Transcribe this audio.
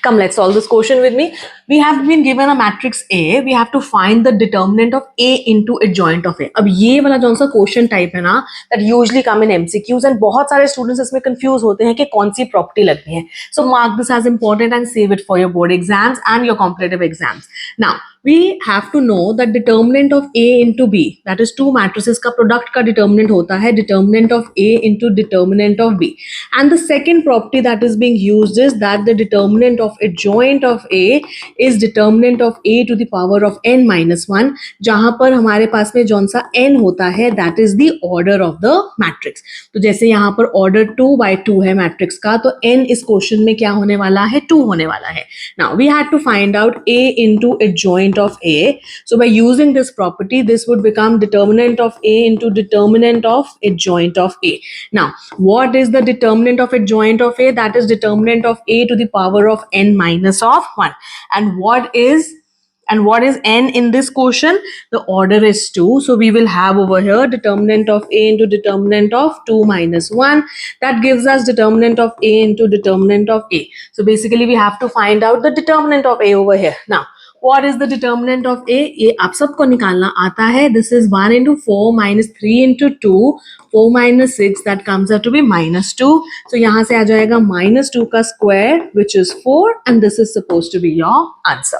Come, let's solve this question with me. We have been given a matrix A. We have to find the determinant of A into adjoint of A. अब ये वाला जो सा question type है ना, that usually come in MCQs and बहुत सारे students इसमें confuse होते हैं कि कौन सी property लगती है. So mark this as important and save it for your board exams and your competitive exams. Now we have to know that determinant of A into B, that is two matrices का product का determinant होता है determinant of A into determinant of B. And the second property that is being used is that the determinant of adjoint of A is determinant of A to the power of n minus 1, जहां पर हमारे पास में जौन सा n होता है that is the order of the matrix. तो जैसे यहाँ पर order 2/2 है मैट्रिक्स का, तो n इस क्वेश्चन में क्या होने वाला है, 2 होने वाला है. Now we had to find out A into adjoint of A. So by using this property, this would become determinant of A into determinant of adjoint of A. Now what is the determinant of adjoint of A? That is determinant of A to the power of n minus of 1. And what is n in this quotient? The order is 2. So we will have over here determinant of A into determinant of 2 minus 1. That gives us determinant of A into determinant of A. So basically we have to find out the determinant of A over here. Now what is the determinant of A? ये आप सबको निकालना आता है. This is 1 into 4 minus 3 into 2. 4 minus 6, that comes out to be minus 2. So यहाँ से आ जाएगा minus 2 का square, which is 4, and this is supposed to be your answer.